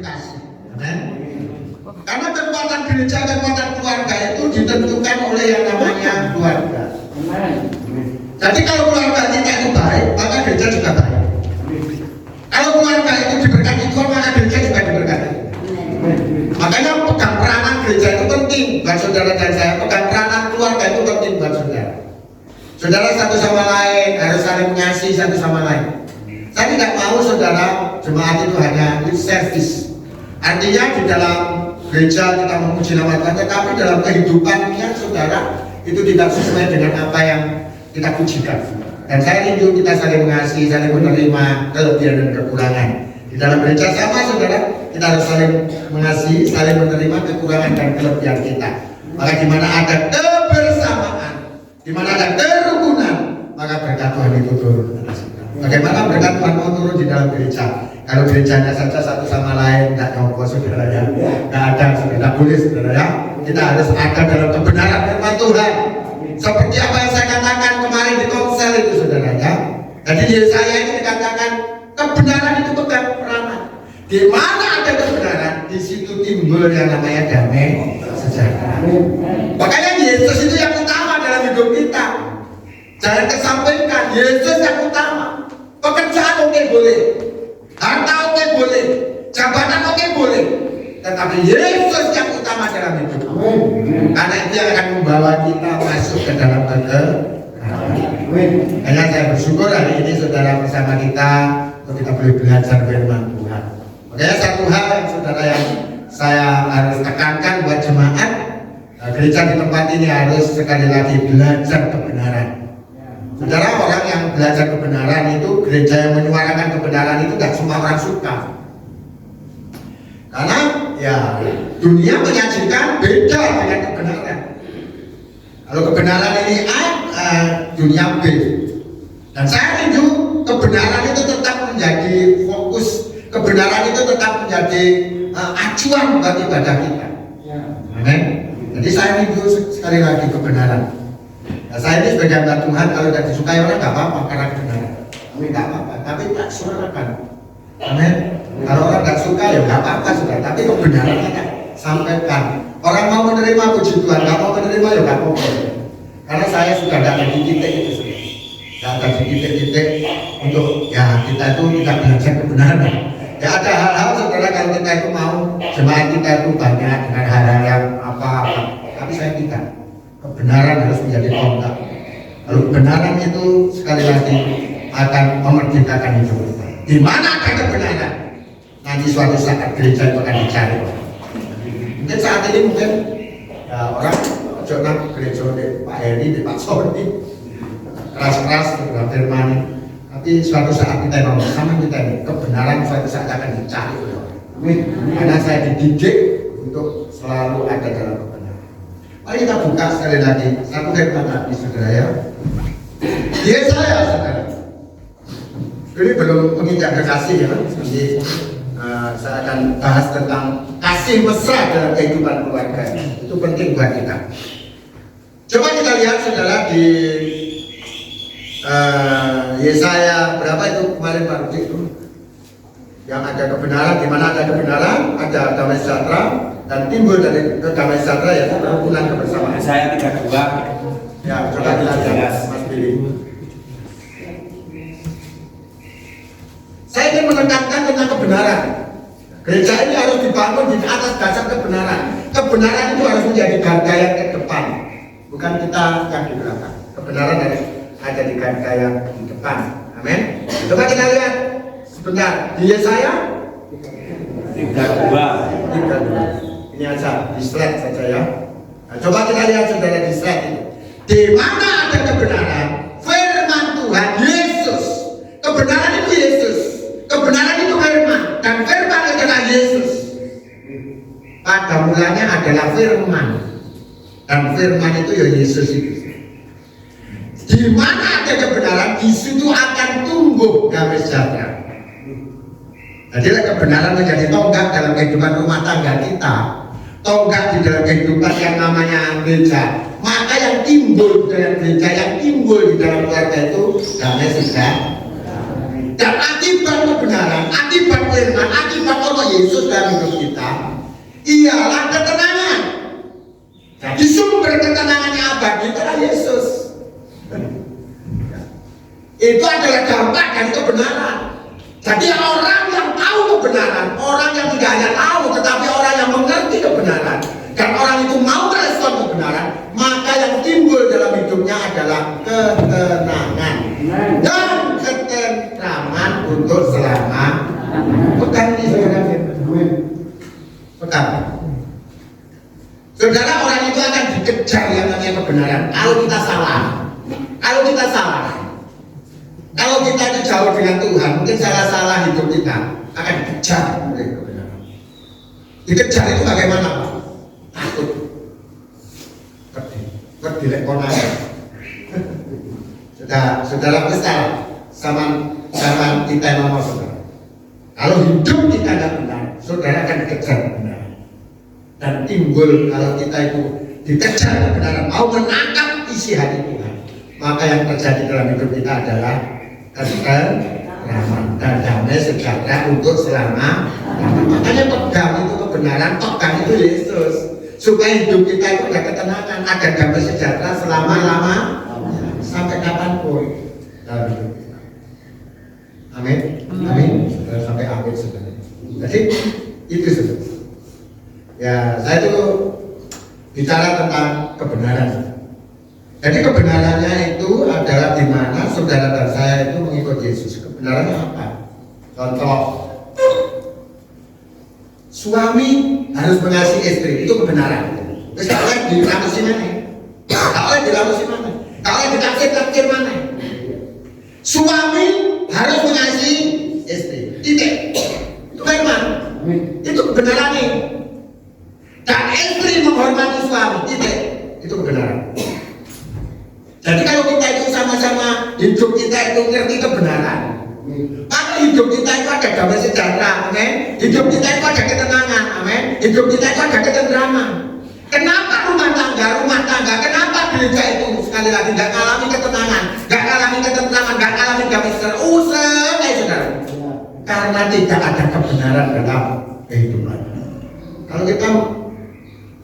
kasih. Amen. Karena kekuatan gereja, kekuatan keluarga itu ditentukan oleh yang namanya keluarga. Jadi kalau keluarga kita itu baik, maka gereja juga baik. Kalau keluarga itu diberkati Tuhan, maka gereja juga diberkati. Makanya pegang peranan gereja itu penting buat saudara dan saya. Pegang peranan keluarga itu penting buat saudara. Saudara satu sama lain harus saling mengasihi satu sama lain. Saya tidak mau saudara jemaat itu hanya lip service. Artinya di dalam gereja kita memuji nama Tuhan, tetapi dalam kehidupannya saudara itu tidak sesuai dengan apa yang kita pujikan. Dan saya rindu kita saling mengasihi, saling menerima kelebihan dan kekurangan. Di dalam gereja sama saudara, kita harus saling mengasihi, saling menerima kekurangan dan kelebihan kita. Maka di mana ada kebersamaan, di mana ada kerukunan, maka berkat Tuhan itu turun. Bagaimana berkat Tuhan mau turun di dalam gereja? Kalau gerejanya saja satu sama lain tidak nyongkok saudara ya, tidak ada saudara, boleh saudara ya. Kita harus ada dalam kebenaran firman Tuhan. Seperti apa yang saya katakan kemarin di konsel itu saudara ya. Jadi Yesaya ini dikatakan kebenaran itu pegang peranan. Di mana ada kebenaran, di situ timbul yang namanya damai sejahtera. Makanya Yesus itu yang utama dalam hidup kita. Jangan kesampaikan, Yesus yang utama. Pekerjaan oke boleh, harta oke boleh, jabatan oke boleh, tetapi Yesus yang utama dalam hidup. Karena itu yang akan membawa kita masuk ke dalam kegelapan. Hanya saya bersyukur hari ini saudara bersama kita untuk kita boleh belajar firman Tuhan. Makanya satu hal yang saudara yang saya harus tekankan buat jemaat, gereja di tempat ini harus sekali lagi belajar kebenaran. Saudara, orang yang belajar kebenaran itu, gereja yang menyuarakan kebenaran itu tidak semua orang suka. Karena ya dunia menyajikan beda dengan kebenaran. Kalau kebenaran ini A, dunia B. Dan saya rindu kebenaran itu tetap menjadi fokus, kebenaran itu tetap menjadi acuan bagi ibadah kita. Amin. Jadi saya rindu sekali lagi kebenaran. Nah, saya ini sebagai hamba Tuhan, kalau tidak disukai orang nggak apa-apa karena kebenaran. Nggak apa-apa, tapi tak suarakan. Amin. Kalau orang nggak suka ya nggak apa-apa sudah, tapi kebenaran kita sampaikan. Orang mau menerima puji Tuhan, nggak mau menerima ya nggak apa-apa. Karena saya sudah ada di titik itu sudah. Sudah ada di titik-titik untuk ya kita itu tidak belajar kebenaran. Ya ada hal-hal saudara kalau kita itu mau jemaat kita itu banyak dengan hal-hal yang apa-apa, tapi saya tidak. Kebenaran harus menjadi tonggak. Kalau kebenaran itu sekali lagi akan memerdekakan hidup kita. Di mana ada kebenaran, nanti suatu saat gereja itu akan dicari. Mungkin saat ini mungkin ya orang jangan gereja di Pak Heri, di Pak Sony keras-keras dalam firman. Tapi suatu saat kita ngomong sama kita ini kebenaran suatu saat akan dicari oleh orang. Karena saya dididik untuk selalu ada dalam kebenaran. Mari kita buka sekali lagi satu firman Nabi saudara ya. Yesaya saudara. Ini belum menginjak kekasih ya. Jadi saya akan bahas tentang kasih mesra dalam kehidupan keluarga. Itu penting buat kita. Coba kita lihat saudara di Yesaya berapa itu kemarin Pak Rudi itu? Yang ada kebenaran, di mana ada kebenaran, ada damai sejahtera. Dan timbul dari kedamaian sejahtera ya kerukunan kebersamaan. Saya 32. Ya, coba kita lihat Mas Billy. Saya ingin menekankan tentang kebenaran. Gereja ini harus dibangun di atas dasar kebenaran. Kebenaran itu harus menjadi garda yang ke depan, bukan kita yang di belakang. Kebenaran harus ada di garda yang di depan. Amin. Coba kita lihat sebentar di Yesaya 32. Ini aja di slide saja ya. Nah, coba kita lihat saudara di slide ini. Di mana ada kebenaran, firman Tuhan Yesus. Kebenaran itu Yesus. Kebenaran itu firman dan firman adalah Yesus. Pada mulanya adalah firman dan firman itu ya Yesus itu. Di mana ada kebenaran, di situ akan tumbuh damai sejahtera. Jadi kebenaran menjadi tonggak dalam kehidupan rumah tangga kita, tonggak di dalam kehidupan yang namanya gereja. Maka yang timbul dalam gereja, yang timbul di dalam keluarga itu damai sejahtera. Dan akibat kebenaran, akibat firman, akibat Allah Yesus dalam hidup ialah ketenangan. Jadi sumber ketenangannya abadi itu adalah Yesus. Itu adalah dampak dari kebenaran. Jadi orang yang tahu kebenaran, orang yang tidak hanya tahu tetapi orang yang mengerti kebenaran, dan orang itu mau merespon kebenaran, maka yang timbul dalam hidupnya adalah ketenangan dan ketentraman untuk selama. Pekan ini saudara, pekan. Saudara, orang itu akan dikejar yang namanya kebenaran. Kalau kita salah, kalau kita itu jauh dengan Tuhan, mungkin salah hidup kita akan dikejar oleh kebenaran. Dikejar itu bagaimana, Pak? Takut, pedih lekonan. Saudara besar, sama kita nomor saudara. Kalau hidup kita tidak benar, saudara akan dikejar kebenaran. Dan timbul kalau kita itu dikejar kebenaran, mau menangkap isi hati Tuhan, maka yang terjadi dalam hidup kita adalah ketentraman dan damai sejahtera untuk selama. Makanya pegang itu kebenaran, pegang itu Yesus, supaya hidup kita itu ada ketenangan, ada damai sejahtera selama-lama sampai kapanpun dalam hidup kita. Amin, amin. Sampai akhir sebenarnya. Jadi itu saudara. Ya, saya itu bicara tentang kebenaran. Jadi kebenarannya itu adalah di mana saudara dan saya itu mengikut Yesus. Kebenarannya apa? Contoh, suami harus mengasihi istri, itu kebenaran. Terus kalau diramusi mana? Kalau diramusi mana? Kalau ditafsir mana? Suami harus mengasihi istri. Titik. Itu firman. Itu kebenarannya. Dan istri menghormati suami. Titik. Itu kebenaran. Jadi kalau kita itu sama-sama hidup kita itu ngerti kebenaran, maka hidup kita itu ada damai sejahtera, amin. Hidup kita itu ada ketenangan, amin. Hidup kita itu ada ketentraman. Kenapa rumah tangga, kenapa gereja itu sekali lagi nggak ngalami ketenangan, nggak ngalami ketentraman, nggak ngalami damai sejahtera? Saudara, karena tidak ada kebenaran dalam kehidupan. Kalau kita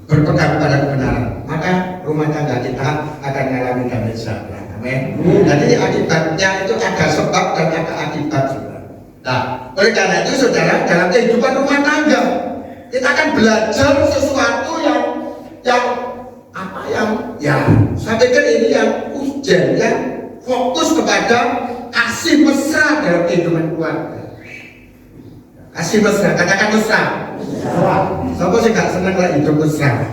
berpegang pada kebenaran, maka rumah tangga kita akan mengalami damai sejahtera. Amin. Jadi akibatnya itu ada sebab dan ada akibat, saudara. Nah, oleh karena itu saudara, dalam kehidupan rumah tangga kita akan belajar sesuatu yang saya pikir ini yang ujian, yang fokus kepada kasih mesra dalam kehidupan keluarga. Kasih mesra, katakan mesra. Siapa sih gak senang lah hidup mesra?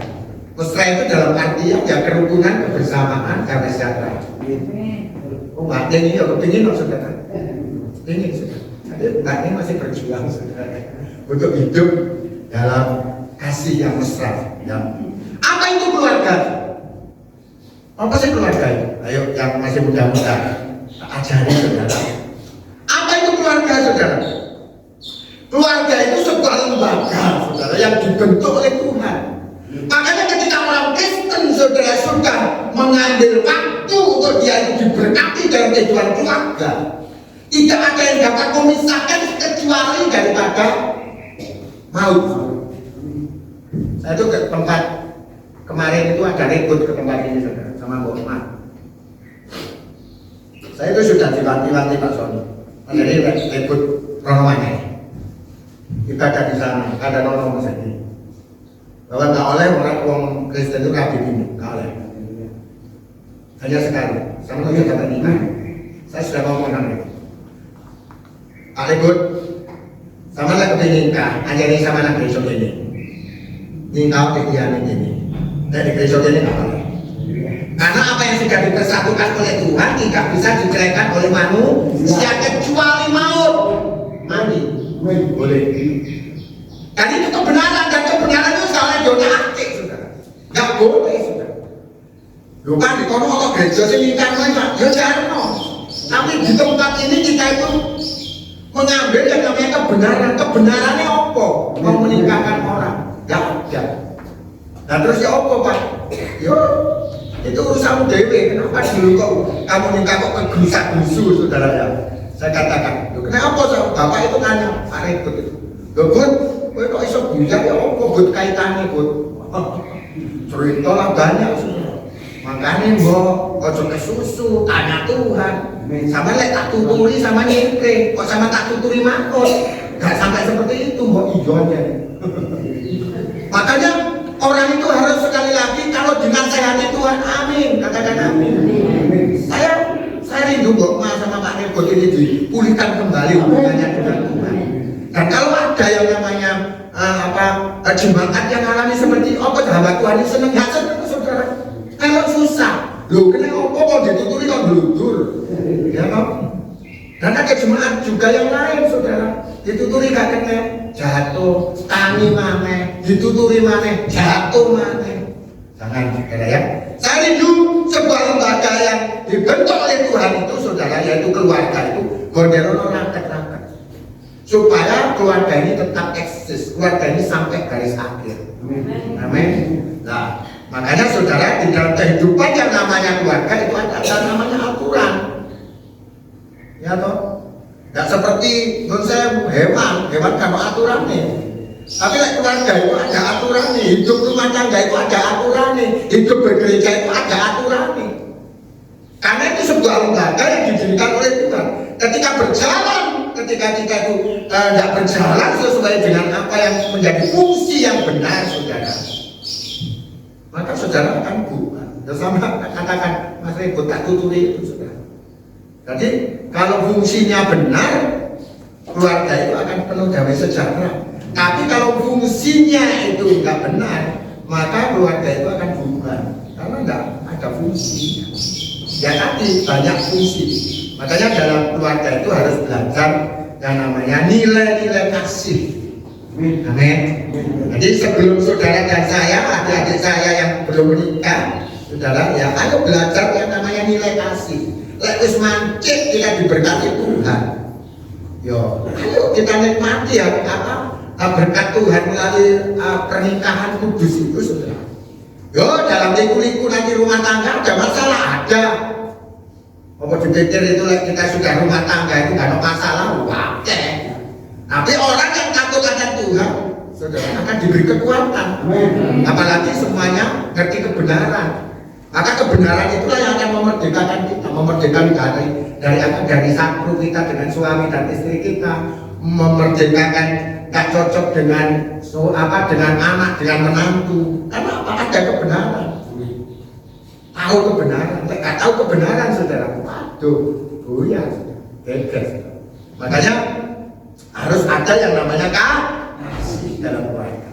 Mesra itu dalam artian ya kerukunan, kebersamaan, damai sejahtera. Oh mbak ini ya kepingin loh saudara. Ini saudara. Jadi mbak ini masih berjuang saudara untuk hidup dalam kasih yang mesra. Ya. Apa itu keluarga? Apa sih keluarga itu? Ayo yang masih muda-muda ajari saudara. Apa itu keluarga saudara? Keluarga itu sebuah lembaga saudara yang dibentuk oleh Tuhan. Makanya ketika orang Kristen saudara sudah mengambil waktu untuk dia itu diberkati dalam kehidupan keluarga, tidak ada yang dapat memisahkan kecuali daripada maut. Saya itu ke tempat kemarin itu ada ribut ke tempat ini saudara sama Mbak Oma. Saya itu sudah diwanti-wanti Pak Soni. Jadi ribut ronomannya. Kita ada di sana, ada nono saja. Bahwa nggak oleh orang Kristen itu rapi ini, nggak oleh. Hanya sekali, sama saja kata nikah. Saya sudah mau ngomong itu. Pak Ribut, sama lah kepingin nikah, aja nih sama anak besok ini. Nikah kegiatan ini, dari besok ini nggak boleh. Karena apa yang sudah dipersatukan oleh Tuhan tidak bisa diceraikan oleh manusia kecuali maut. Mati. Boleh. Dan itu kebenaran, dan kebenaran itu salah zona aktif saudara. Nggak boleh saudara. Lu kan di kono kalau gereja sih nikah mana? Ya jarang. Tapi di tempat ini kita itu mengambil yang namanya kebenaran. Kebenarannya apa? Mau menikahkan orang? Nggak ada. Nah terus ya apa Pak? Yo, itu urusanmu dewe. Kenapa dulu kok kamu nikah kok kegerusak-gerusu saudara ya? Saya katakan, kenapa bapak itu nanya, Pak Ribut itu? Bud, kowe kok iso bujang ya apa but kaitane but. Cerita lah banyak. Makanya mbok ojo kesusu, tanya Tuhan. Sama lek tak tuturi sama nyekre, kok sama tak tuturi makot. Gak sampai seperti itu mbok ijonya. Makanya orang itu harus sekali lagi kalau dinasehati Tuhan, amin. Katakan amin. Saya rindu kok Mas sama Pak Nebot ini dipulihkan kembali hubungannya dengan Tuhan. Dan kalau ada yang namanya jemaat yang alami seperti hamba Tuhan ini senang, ya senang saudara. Kalau susah, loh kena kok dituturi kok bludur, ya kan? Dan ada jemaat juga yang lain saudara, dituturi gak kena, jatuh, tangi maneh, dituturi maneh, jatuh maneh. Jangan saudara ya. Saya rindu sebuah lembaga yang dibentuk oleh Tuhan itu saudara, yaitu keluarga itu gonderono raket-raket, supaya keluarga ini tetap eksis, keluarga ini sampai garis akhir. Amin. Nah, makanya saudara di dalam kehidupan yang namanya keluarga itu ada namanya aturan. Ya toh? Tidak seperti hewan kan aturan nih. Tapi keluarga itu ada aturan nih, hidup rumah tangga itu ada aturan nih, hidup bergereja itu ada aturan nih. Karena itu sebuah lembaga yang didirikan oleh Tuhan. Ketika kita itu tidak berjalan sesuai dengan apa yang menjadi fungsi yang benar, saudara, maka saudara akan bukan. Sama katakan Mas Rebo tak tuturi itu, saudara. Jadi kalau fungsinya benar, keluarga itu akan penuh damai sejahtera. Tapi kalau fungsinya itu enggak benar, maka keluarga itu akan bubar karena enggak ada fungsi. Ya tadi banyak fungsi. Makanya dalam keluarga itu harus belajar yang namanya nilai-nilai kasih. Amin. Jadi sebelum saudara dan saya, adik-adik saya yang belum menikah, saudara ya, ayo belajar yang namanya nilai kasih. Lek wis mancik kita diberkati Tuhan. Yo, ayo kita nikmati ya berkat Tuhan melalui pernikahan kudus itu, saudara. Yo, dalam liku-liku nanti rumah tangga ada masalah, ada. Apa dipikir itu kita sudah rumah tangga itu gak ada masalah, wakil. Tapi orang yang takut akan Tuhan, saudara, akan diberi kekuatan. Apalagi semuanya ngerti kebenaran. Maka kebenaran itulah yang akan memerdekakan kita, memerdekakan dari sakru kita dengan suami dan istri kita, memerdekakan tak cocok dengan dengan anak, dengan menantu. Karena apa? Ada kebenaran. Tahu kebenaran, tidak tahu kebenaran, saudara. Waduh, goyah, geger. Makanya harus ada yang namanya kasih dalam keluarga.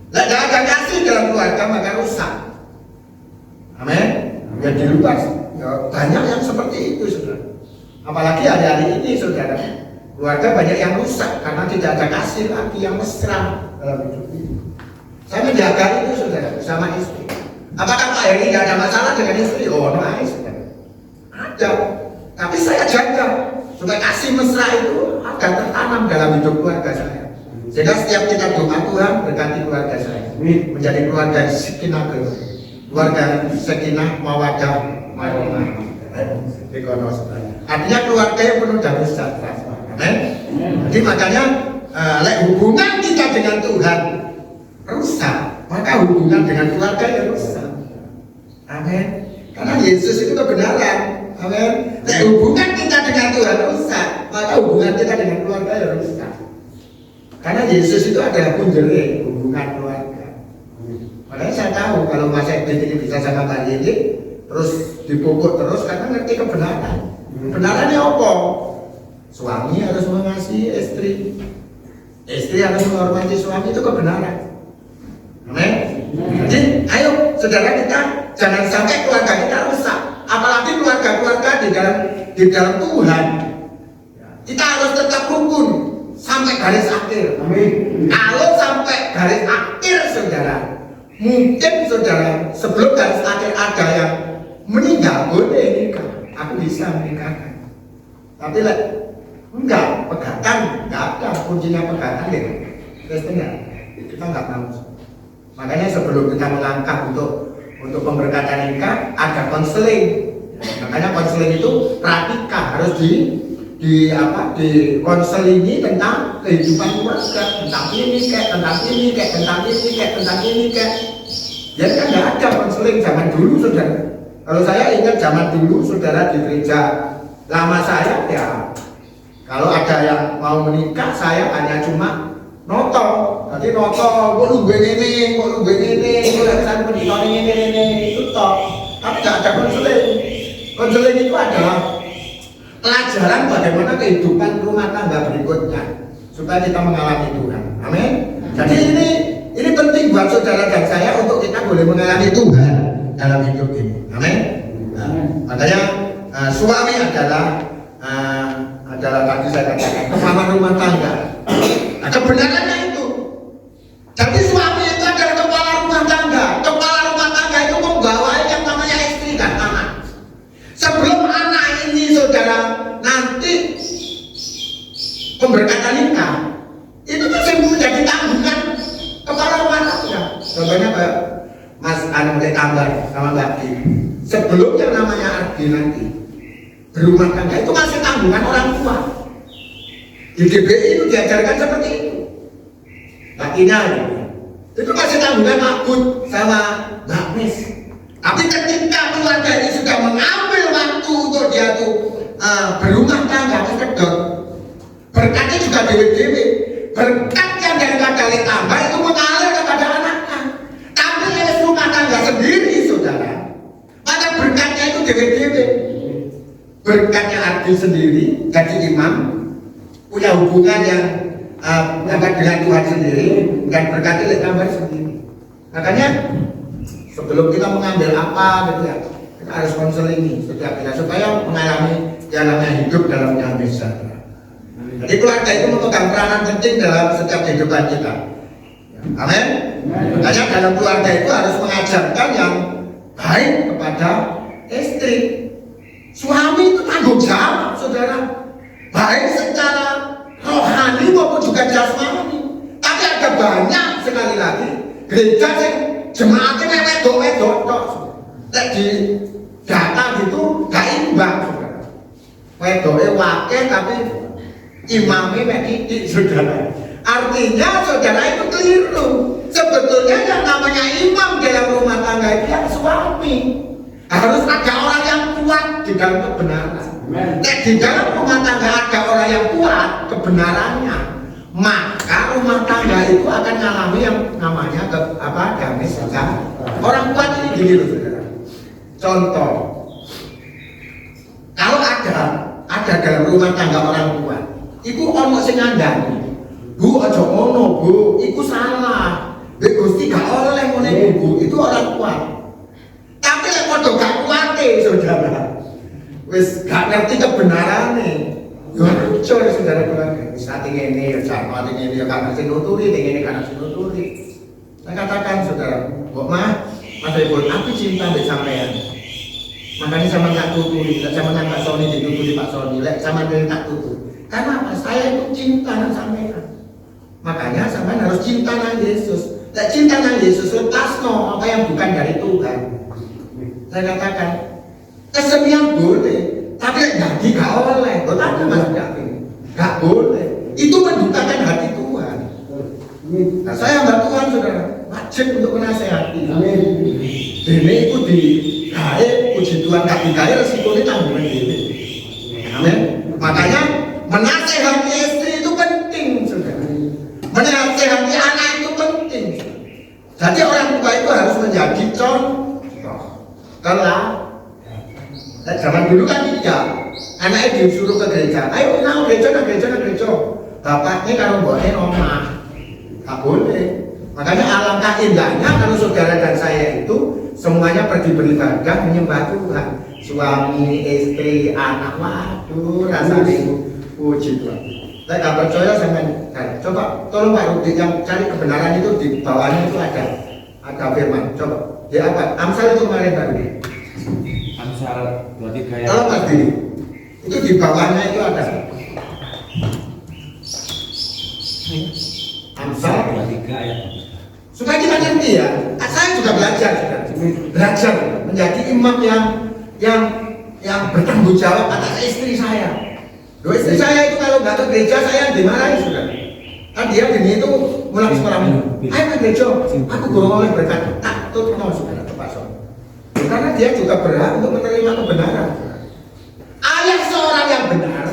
Tidak ada kasih dalam keluarga maka rusak. Amin. Ya di luar ya, banyak yang seperti itu, saudara. Apalagi hari-hari ini, saudara, keluarga banyak yang rusak karena tidak ada kasih lagi yang mesra dalam hidup ini. Saya menjaga itu, saudara, sama istri. Apakah Pak Heri tidak ada masalah dengan istri? Oh, no, saudara. Ada. Tapi saya jaga supaya kasih mesra itu akan tertanam dalam hidup keluarga saya. Sehingga setiap kita doa, Tuhan berkati keluarga saya menjadi keluarga sakinah, keluarga sakinah mawaddah warahmah. Artinya keluarga yang penuh damai sejahtera. Amin. Jadi makanya hubungan kita dengan Tuhan rusak, maka hubungan dengan keluarga yang rusak. Amin. Karena Yesus itu kebenaran. Amin. Hubungan kita dengan Tuhan rusak, maka hubungan kita dengan keluarga yang rusak. Karena Yesus itu adalah punjere hubungan keluarga. Makanya saya tahu kalau Mas Edwin ini bisa sama Pak Yedi terus dipupuk terus karena ngerti kebenaran. Kebenarannya apa? Suami harus mengasihi istri, istri harus menghormati suami, itu kebenaran. Amin. Jadi ayo saudara, kita jangan sampai keluarga kita rusak. Apalagi keluarga-keluarga di dalam Tuhan. Kita harus tetap rukun sampai garis akhir. Amin. Kalau sampai garis akhir, saudara, mungkin saudara sebelum garis akhir ada yang meninggal, boleh nikah. Aku bisa menikahkan. Tapi enggak, pegatan enggak ada, kuncinya pegatan ya. Kristen kita enggak mau. Makanya sebelum kita melangkah untuk pemberkatan nikah ada konseling. Makanya konseling itu pratika harus di konselingi tentang kehidupan keluarga, tentang ini kayak. Ya kan nggak ada konseling zaman dulu, saudara. Kalau saya ingat zaman dulu, saudara, di gereja lama saya, ya kalau ada yang mau menikah, saya hanya cuma notong. Jadi notong, kok lu gue ini, kok lakukan pendidikan ini, itu toh. Tapi nggak ada konseling. Konseling itu adalah pelajaran bagaimana kehidupan rumah tangga berikutnya supaya kita mengalami Tuhan. Amin. Jadi ini penting buat saudara dan saya untuk kita boleh mengalami Tuhan dalam hidup ini. Amin. Nah, makanya suami adalah tadi saya katakan kepala rumah tangga. Nah, kebenarannya itu. Jadi suami itu adalah kepala rumah tangga. Kepala rumah tangga itu membawa yang namanya istri dan anak. Sebelum anak ini, saudara, nanti pemberkatan nikah, itu masih menjadi tanggungan kepala rumah tangga. Contohnya kayak Mas Anu Tambar sama Mbak Di. Sebelum yang namanya Ardi nanti berumah tangga itu masih tanggungan orang tua. Di GBI itu diajarkan seperti itu. Lakinya itu masih tanggungan Makbud sama Mbak Mis. Tapi ketika keluarga ini sudah mengambil waktu untuk dia tuh berumah tangga, kedot, berkatnya juga dewe-dewe. Berkat yang daripada tambah itu mengalir kepada anaknya. Tapi oleh rumah tangga sendiri, saudara, maka berkatnya itu dewe-dewe. Berkatnya Ardi sendiri, jadi imam, punya hubungan yang dengan Tuhan sendiri, dan berkatnya oleh tambah sendiri. Makanya sebelum kita mengambil apa gitu ya, kita harus konseling setiap kita supaya mengalami jalannya hidup dalam yang bisa. Jadi keluarga itu memegang peranan penting dalam setiap kehidupan kita. Amin. Makanya dalam keluarga itu harus mengajarkan yang baik kepada istri. Suami itu tanggung jawab, saudara, baik secara rohani maupun juga jasmani. Tapi ada banyak sekali lagi gereja yang jemaatnya wedok-wedok di data gitu gak imbang, saudara. Wedoknya wakil tapi imamnya medidik, saudara. Artinya saudara itu keliru. Sebetulnya yang namanya imam dalam rumah tangga itu yang suami. Harus ada orang yang kuat di dalam kebenaran. Di dalam rumah tangga ada orang yang kuat kebenarannya, maka rumah tangga itu akan mengalami yang namanya damai sejahtera. Orang kuat ini gini loh, saudara. Contoh, kalau ada dalam rumah tangga orang kuat, iku ono sing ngandani, Bu aja ngono, Bu, iku salah. Gusti gak oleh ngene Bu, itu orang kuat. Tapi lek padha gak kuate, saudara. Wis gak ngerti kebenarane. Yo hancur saudara keluarga. Wis ati ngene ya jan ati ngene ya kan sing nuturi, ngene kan sing nuturi. Saya katakan saudara, "Mbok Mah, Mas Ibu, aku cinta mbek sampean." Makanya sama tak tuturi, sama tak Sony dituturi Pak Sony, lek sama dia tak tuturi. Karena apa? Saya itu cinta dengan sampean. Makanya sampean harus cinta dengan Yesus. Lek cinta dengan Yesus, lepas no apa yang bukan dari Tuhan. Saya katakan, kesenian boleh, tapi jadi gak oleh. Kok ada Mas Gavin? Gak boleh. Itu mendukakan hati Tuhan. Nah, saya hamba Tuhan, saudara, wajib untuk menasehati. Amin. Dene itu digawe, puji Tuhan gak digawe resikonya tanggungan dene. Amin. Makanya menasehati istri itu penting, saudara. Menasehati anak itu penting. Jadi orang tua itu harus menjadi contoh. Kalau zaman dulu kan tidak, anaknya disuruh ke gereja, ayo nah gereja. Bapaknya kalau boleh omah, tak boleh. Makanya alangkah indahnya kalau saudara dan saya itu semuanya pergi beribadah menyembah Tuhan. Suami, istri, anak, waduh rasanya puji Tuhan. Saya gak percaya sama coba tolong Pak Rudi yang cari kebenaran itu di bawahnya itu ada firman. Coba dia apa? Amsal itu kemarin Pak Rudi. Amsal 23 ya. Kalau Pak Rudi itu di bawahnya itu ada Amsal 23 ya. supaya kita ngerti ya. Saya juga belajar menjadi imam yang bertanggung jawab atas istri saya. Loh, istri saya itu kalau nggak ke gereja saya dimarahin sudah. Kan dia gini itu mulai sekolah minggu. Ayo ke gereja, aku guru oleh berkat. Tak tuh kenal saudara terpaksa. Karena dia juga berhak untuk menerima kebenaran. Ayah seorang yang benar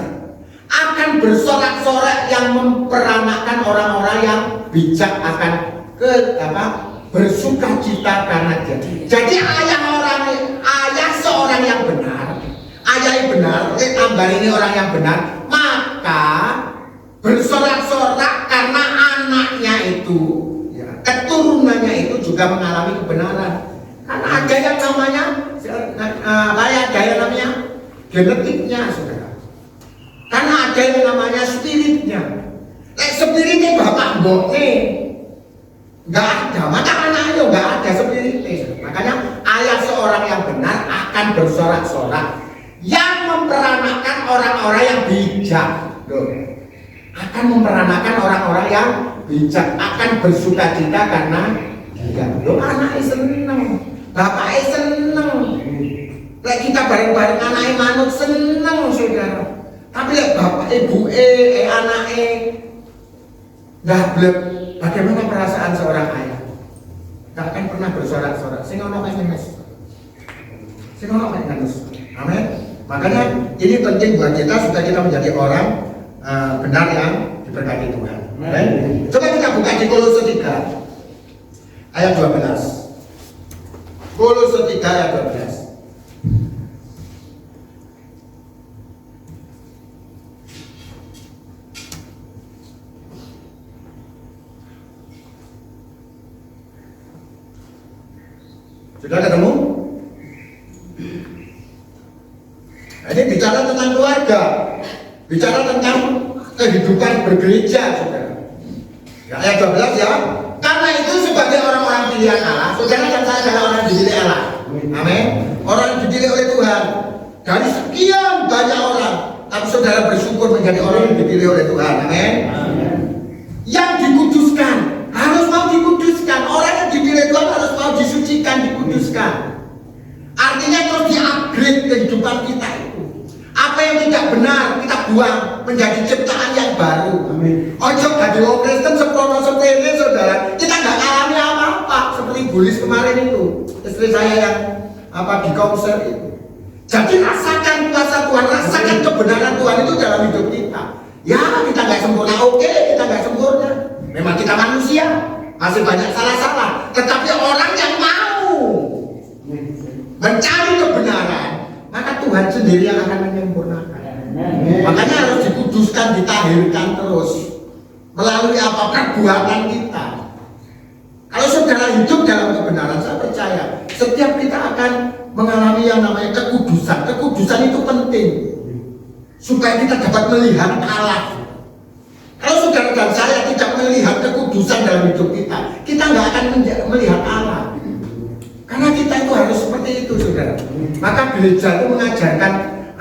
akan bersorak-sorak yang memperanakan orang-orang yang bijak akan bersuka cita karena dia. Jadi ayah seorang yang benar, ayah yang benar, tambah ini orang yang benar, maka bersorak-sorak karena anaknya itu, ya, keturunannya itu juga mengalami kebenaran. Karena ada yang namanya, ada yang namanya genetiknya, saudara. Karena ada yang namanya spiritnya. Spiritnya bapak mboknya nggak ada, maka anaknya nggak ada spiritnya. Makanya ayah seorang yang benar akan bersorak-sorak yang memperanakan orang-orang yang bijak. Loh, akan memperanakan orang-orang yang bijak, akan bersuka cita karena dia. Loh, anaknya seneng, bapaknya seneng. Lek kita bareng-bareng anaknya manut seneng, saudara. Tapi lek bapak ibu anaknya gablek, bagaimana perasaan seorang ayah? Gak akan pernah bersorak-sorak. Sing ono mek nangis. Sing ono mek nangis. Amin. Makanya ini penting buat kita supaya kita menjadi orang benar yang diberkati Tuhan. Amin. Coba kita buka di Kolose 3 ayat 12. Kolose 3 ayat 12. Sudah ketemu? Ini bicara tentang keluarga, bicara tentang kehidupan bergereja, saudara. Ya, ayat 12 ya. Karena itu sebagai orang-orang pilihan Allah, saudara dan saya adalah orang yang dipilih Allah. Amin. Orang yang dipilih oleh Tuhan. Dari sekian banyak orang, tapi saudara bersyukur menjadi orang yang dipilih oleh Tuhan. Amin. Yang dikuduskan, harus mau dikuduskan. Orang yang dipilih Tuhan harus mau disucikan, dikuduskan. Artinya terus di-upgrade kehidupan kita itu. Apa yang tidak benar kita buang menjadi ciptaan yang baru. Amin. Ojo gak wong Kristen seprono sepele, saudara. Kita nggak alami apa-apa seperti Bulis kemarin itu, istri saya yang di konser itu. Jadi rasakan kuasa Tuhan, rasakan kebenaran Tuhan itu dalam hidup kita. Ya kita nggak sempurna, oke, kita nggak sempurna. Memang kita manusia, masih banyak salah-salah. Tetapi orang yang mau mencari kebenaran, maka Tuhan sendiri yang akan menyempurnakan. Makanya harus dikuduskan, ditahirkan terus melalui apa perbuatan kita. Kalau saudara hidup dalam kebenaran, saya percaya setiap kita akan mengalami yang namanya kekudusan. Kekudusan itu penting supaya kita dapat melihat Allah. Kalau saudara dan saya tidak melihat kekudusan dalam hidup kita, kita nggak akan melihat Allah. Karena kita itu harus seperti itu, saudara. Maka gereja itu mengajarkan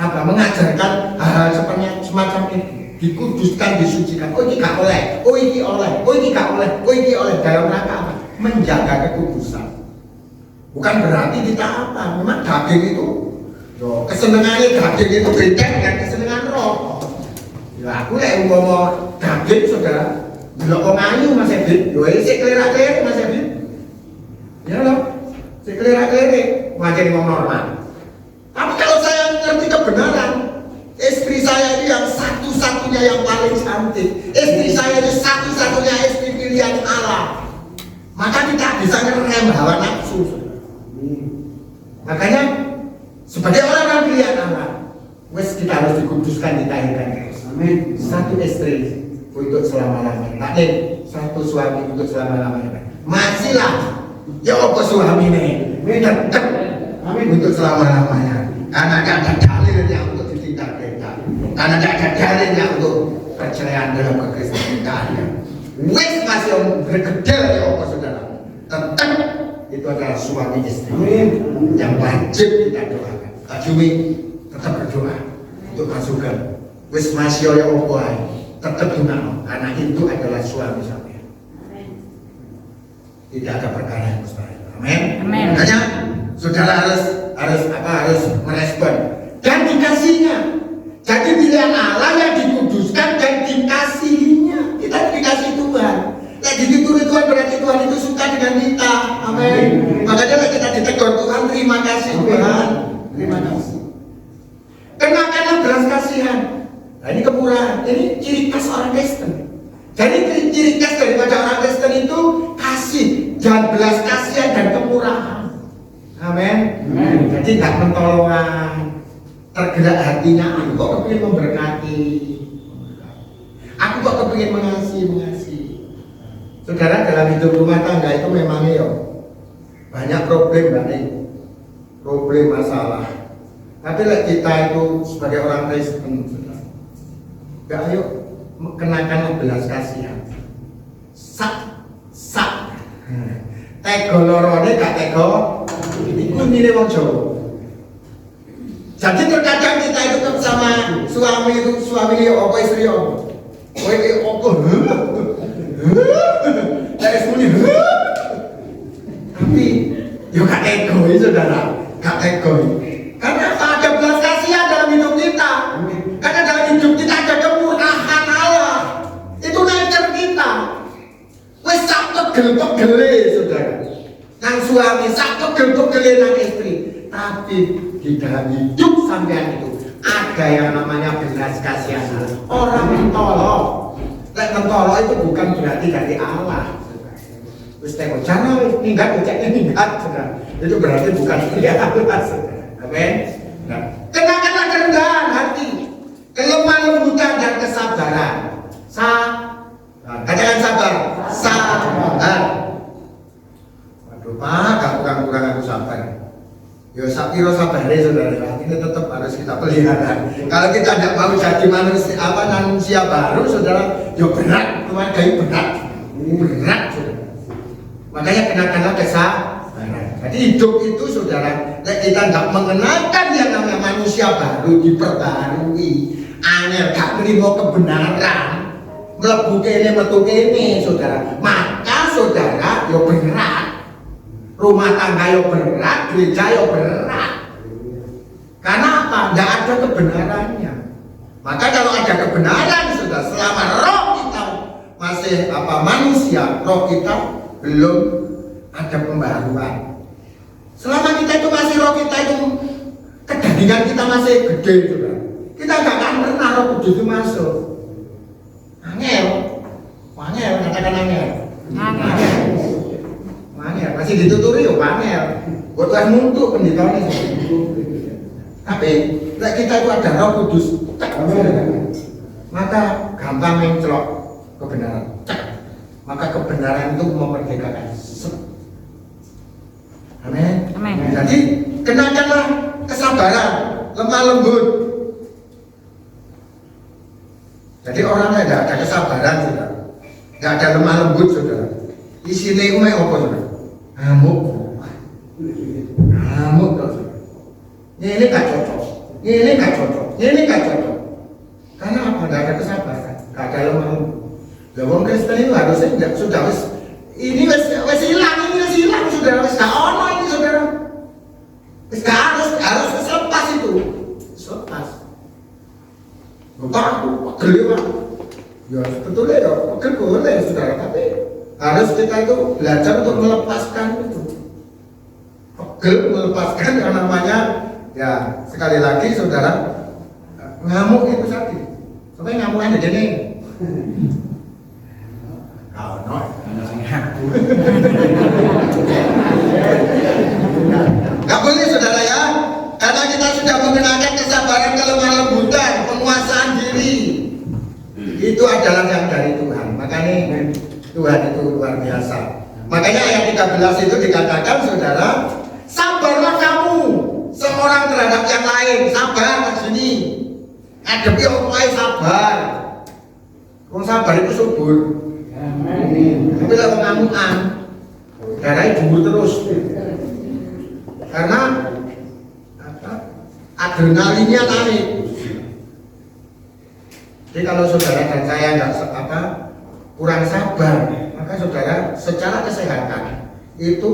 mengajarkan hal-hal semacam itu. Dikuduskan, disucikan. Oh ini gak oleh, oh ini oleh, oh ini gak oleh, oh ini oleh. Dalam rangka apa? Menjaga kekudusan. Bukan berarti kita apa? Memang daging itu, kesenangannya daging itu beda dengan kesenangan roh. Ya aku lek umpama daging, saudara, delok wong ayu Mas Edit, yo sik klerak-klerik Mas Edit. Ya loh, sik klerak-klerik, wajar wong normal. Tapi kalau saya ngerti kebenaran, istri saya ini yang satu-satunya yang paling cantik, istri saya ini satu-satunya istri pilihan Allah, maka kita bisa ngerem hawa nafsu. Makanya sebagai orang pilihan Allah, kita harus dikuduskan, ditahirkan terus. Amin. Satu istri untuk selama-lamanya, tak satu suami untuk selama-lamanya. Masihlah, ya apa suami ini tetap untuk selama-lamanya. Karena tidak ada dalilnya untuk ditindak-tindak, karena tidak ada dalilnya untuk perceraian dalam kekristenan. Wes masih berkedel ya apa saudara, tetap itu adalah suami istri yang wajib kita doakan. Kak Jumi tetap berdoa untuk masukkan. Wes masih ya apa tetap doa, karena itu adalah suami saya. Tidak ada perkara yang mustahil. Amin. Makanya saudara harus merespon dan dikasihnya. Jadi bila pilihan Allah yang dikuduskan dan dikasihinya. Kita dikasih Tuhan. Lek dituturi Tuhan berarti Tuhan itu suka dengan kita. Amin. Makanya lek kita ditegur Tuhan, terima kasih Tuhan. Terima kasih. Kenakanlah belas kasihan. Nah, ini kemurahan. Ini ciri khas orang Kristen. Jadi ciri khas daripada orang Kristen itu kasih dan belas kasihan dan kemurahan. Amin. Jadi nggak mentolongan. Tergerak hatinya, aku kok kepingin memberkati, aku kok kepingin mengasihi. Saudara, dalam hidup rumah tangga itu memangnya ya banyak problem, problem masalah. Tapi kita itu sebagai orang Kristen, ayo kenakan belas kasihan. Sak tego lorone gak tego, itu nilai wong Jawa. Jadi terkadang kita itu sama suami dia apa istri apa, dari semuanya, tapi yo gak egois saudara, gak egois. Karena ada belas kasihan dalam hidup kita. Karena dalam hidup kita ada kemurahan Allah. Itu nature kita. Wes sak pegel-pegele saudara. Nang suami sak pegel-pegele nang istri. Tapi di dalam hidup sampean itu ada yang namanya belas kasihan. Orang mentolong. Lek mentolong itu bukan berarti dari Allah. Wis teko jangan minggat ucapnya minggat. Itu berarti bukan dari Allah. Amin. Nah, kenakanlah kerendahan hati, kelemah lembutan dan kesabaran. Katakan sabar. Sabar. Waduh, Pak, kurang aku sabar. Ya sapiro sabar deh saudara, ini tetap harus kita pelihara. Kalau kita tidak mau jadi manusia baru saudara, ya berat, keluarga itu berat saudara. Makanya kenakanlah kesabaran. Jadi hidup itu saudara, kita tidak mengenalkan yang namanya manusia baru diperbarui, angel gak menerima kebenaran, mlebu kene metu kene saudara. Maka saudara, ya berat. Rumah tangga yang berat, gereja yang berat. Karena apa? Tidak ada kebenarannya. Maka kalau ada kebenaran sudah, selama roh kita masih manusia, roh kita belum ada pembaruan. Selama kita itu masih roh kita itu kedagingan kita masih gede sudah. Kita nggak akan pernah roh kudus itu masuk. Angel, katakan angel. Angel, masih dituturi ya angel. Buat Tuhan untuk pendetanya. Tapi kita itu ada roh kudus, maka gampang mencelok kebenaran. Maka kebenaran itu memerdekakan. Amin. Jadi kenakanlah kesabaran, lemah lembut. Jadi orang yang tidak ada kesabaran sudah, tidak ada lemah lembut saudara. Isinya itu apa saudara? Ngamuk saudara. Ini gak cocok. Ini gak cocok. Karena apa? Tidak ada kesabaran, tidak ada lemah lembut. Wong Kristen itu harusnya sudah ini wes hilang saudara, wes gak ono ini saudara. Wes gak harus selepas itu. Selepas. Bapak aku pegel ya sebetulnya ya pegel boleh saudara, tapi harus kita itu belajar untuk melepaskan itu. Pegel melepaskan yang namanya ya sekali lagi saudara ngamuk itu tadi. Sampai ngamukan aja nih. Gak boleh saudara ya, karena kita sudah mengenalkan kesabaran, kelemah lembutan, penguasaan diri. Itu adalah yang dari Tuhan. Makanya Tuhan itu luar biasa. Makanya ayat 13 itu dikatakan saudara, sabarlah kamu seorang terhadap yang lain. Sabar di sini. Ngadepi orang sabar. Orang sabar itu subur. Tapi kalau ngamukan, darahnya jumur terus. Karena adrenalinnya naik. Jadi kalau saudara dan saya nggak kurang sabar, maka saudara secara kesehatan itu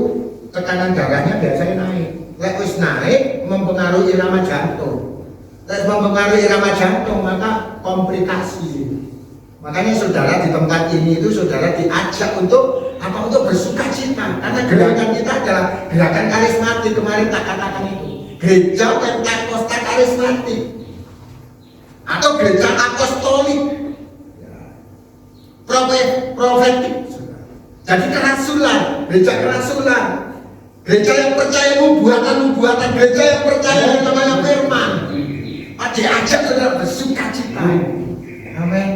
tekanan darahnya biasanya naik. Lek wis naik mempengaruhi irama jantung. mempengaruhi irama jantung, maka komplikasi. Makanya saudara di tempat ini itu saudara diajak untuk apa? Untuk bersuka cita. Karena gerakan kita adalah gerakan karismatik. Kemarin tak katakan itu. Gereja Pentakosta karismatik atau gereja apostolik, profetik. Jadi kerasulan, gereja kerasulan. Gereja yang percaya nubuatan, gereja yang percaya yang namanya firman. Diajak saudara bersuka cita. Amin.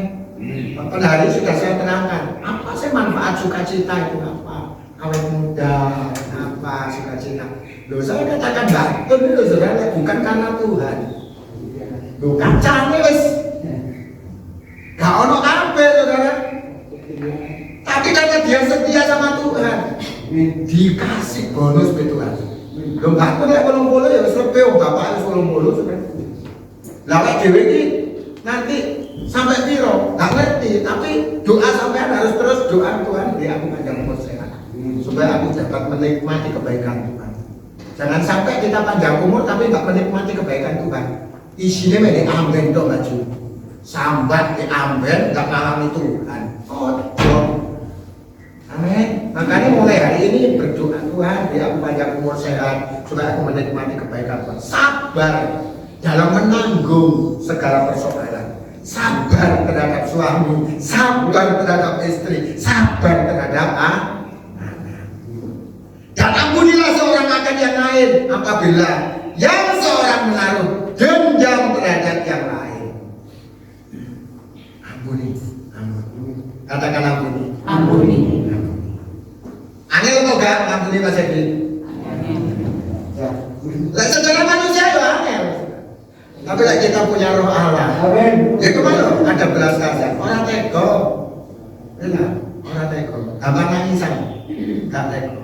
Pada hari sudah saya terangkan, apa sih manfaat sukacita itu apa? Awet muda, apa sukacita? Loh saya katakan batin itu saudara, bukan karena Tuhan. Loh kacane wis gak ono kabeh saudara. Tapi karena dia setia sama Tuhan, dikasih bonus be Tuhan. Loh batin lek 80 ya wis lebih bapak wis 80 sebenarnya. Lah awake dhewe iki nanti sampai piro, nggak ngerti, tapi doa sampean harus terus doa Tuhan biar aku panjang umur sehat, supaya aku dapat menikmati kebaikan Tuhan. Jangan sampai kita panjang umur tapi nggak menikmati kebaikan Tuhan. Isinya menjadi amben dong maju, sambat di amben nggak ngalami Tuhan. Oh, amin. Makanya mulai hari ini berdoa Tuhan biar aku panjang umur sehat, supaya aku menikmati kebaikan Tuhan. Sabar dalam menanggung segala persoalan. Sabar terhadap suami, sabar terhadap istri, sabar terhadap anak. Dan ampunilah seorang akan yang lain apabila yang seorang menaruh dendam terhadap yang lain. Ampuni, ampuni. Katakan ampuni. Ampuni. Angel kok gak ampuni Mas Edi? Ya. Lah secara manusia ya angel. Tapi lah kita punya roh Allah. Amin. Ya kemana? Ada belas kasihan. Orang tega. Enak. Orang tega. Gampang nangisan. Gak tega.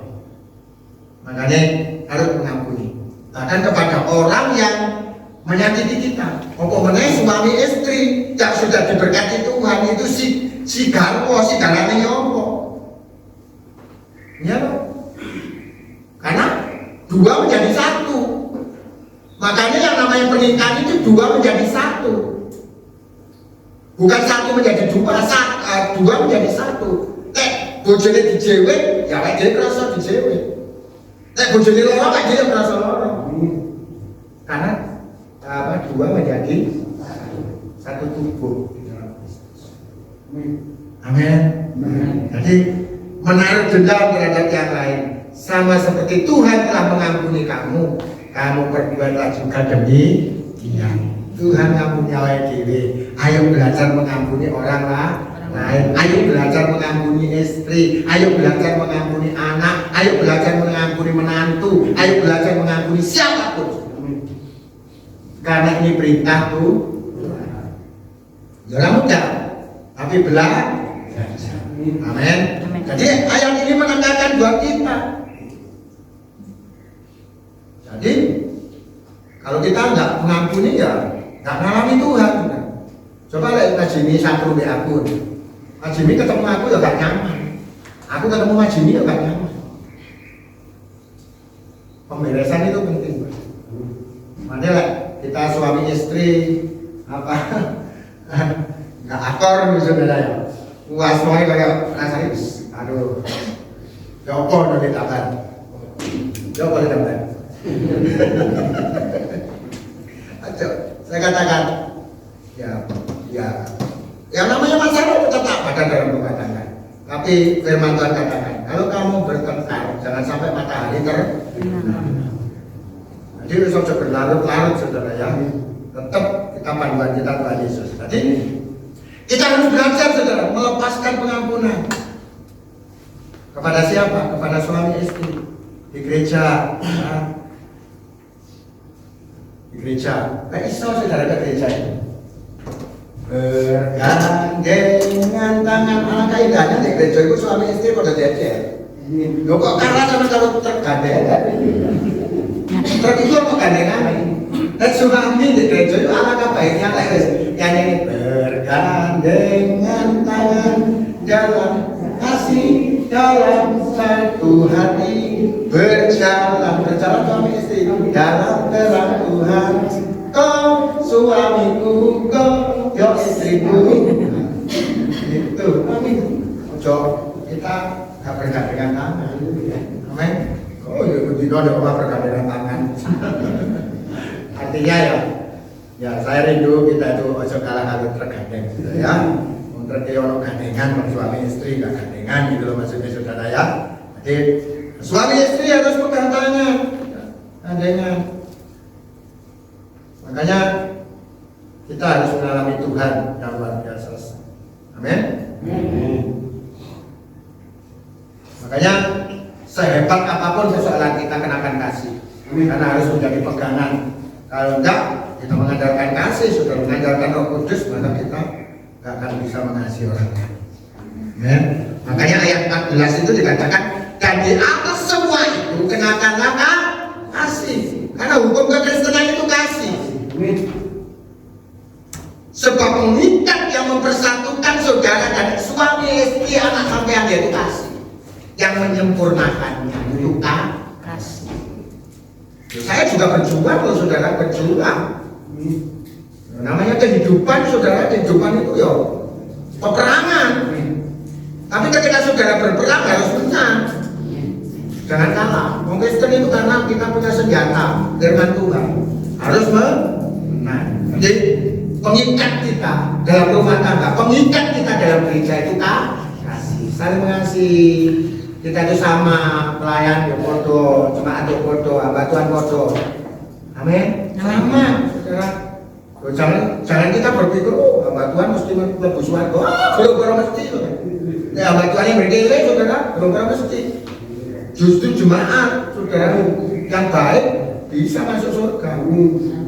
Makanya harus mengampuni. Bahkan kepada orang yang menyakiti kita. Pokoknya suami istri yang sudah diberkati Tuhan itu si garwo, si garane yopo. Ya loh. Karena dua menjadi satu. Makanya yang namanya pernikahan itu dua menjadi satu. Bukan satu menjadi dua, dua menjadi satu. Bojone dijewek, ya awake dhewe krasa dijewek. Bojone loro awake dhewe krasa loro. Karena dua menjadi satu tubuh di dalam Kristus. Amin. Jadi menaruh dendam terhadap yang lain sama seperti Tuhan telah mengampuni kamu. Kamu berbuatlah juga demi Dia. Tuhan ngampuni awake dhewe. Ayo belajar mengampuni orang lain. Ayo belajar mengampuni istri. Ayo belajar mengampuni anak. Ayo belajar mengampuni menantu. Ayo belajar mengampuni siapapun. Karena ini perintah Tuhan. Jangan mudah, tapi belajar. Amin. Jadi ayat ini menekankan buat kita. Jadi kalau kita nggak mengampuni ya nggak ngalami Tuhan. Coba lihat Mas Jimmy satu di akun. Mas Jimmy ketemu aku ya nggak nyaman. Aku ketemu Mas Jimmy ya nggak nyaman. Pemberesan itu penting. Mana lah kita suami istri apa nggak akor misalnya ya. Wah semuanya kayak rasanya aduh. Coba nanti tahan. Coba tahan. Saya katakan ya yang namanya masalah itu tetap ada dalam rumah tangga. Tapi firman Tuhan katakan kalau kamu bertengkar jangan sampai matahari terbenam. Jadi usah berlarut-larut saudara ya. Tetap kita panduan kita Tuhan Yesus. Jadi kita harus belajar saudara melepaskan pengampunan kepada siapa? Kepada suami istri di gereja. Gereja, iso saudara ke gereja ini bergandengan tangan. Alangkah indahnya di gereja itu suami istri pada jejer. Loh kok karena sama kalau tergandengan truk itu apa gandengan dan suami di gereja itu alangkah baiknya yang ini bergandengan tangan dalam kasih dalam satu hati berjalan suami istri dalam terang Tuhan kau suamiku kok yo istriku. Itu amin. Ojo kita gak bergandengan tangan. Amin. Oh ya begitu ada orang bergandengan tangan. Artinya ya saya rindu kita itu ojo kalah kalau tergandeng gitu ya. Berarti ono gandengan suami istri gak gandengan gitu loh maksudnya saudara ya. Jadi suami istri harus pegang tangan. Gandengan. Makanya kita harus mengalami Tuhan yang luar biasa. Amin. Makanya sehebat apapun persoalan kita kenakan kasih. Karena harus menjadi pegangan. Kalau enggak, kita mengandalkan kasih, sudah mengandalkan Roh Kudus, maka kita enggak akan bisa mengasihi orang lain. Amin. Makanya ayat 14 itu dikatakan, dan di atas semua itu kenakanlah kasih. Karena hukum kekristenan itu kasih. Sebab mengikat yang mempersatukan saudara dan suami istri anak sampean yaitu kasih. Yang menyempurnakannya itu kasih. Saya juga berjuang loh saudara, berjuang. Namanya kehidupan saudara, kehidupan itu ya peperangan. Tapi ketika saudara berperang harus menang. Jangan kalah. Wong Kristen itu karena kita punya senjata firman Tuhan harus menang. Jadi pengikat kita dalam rumah tangga, pengikat kita dalam gereja itu kasih, saling mengasihi. Kita itu sama, pelayan ya podo, jemaat ya podo, hamba Tuhan podo. Amin. Sama, saudara. Jangan kita berpikir, oh hamba Tuhan mesti lebih suarga. Belum mesti. Ya hamba Tuhan yang berdiri, saudara, belum mesti. Justru jemaat, saudara yang baik bisa masuk surga.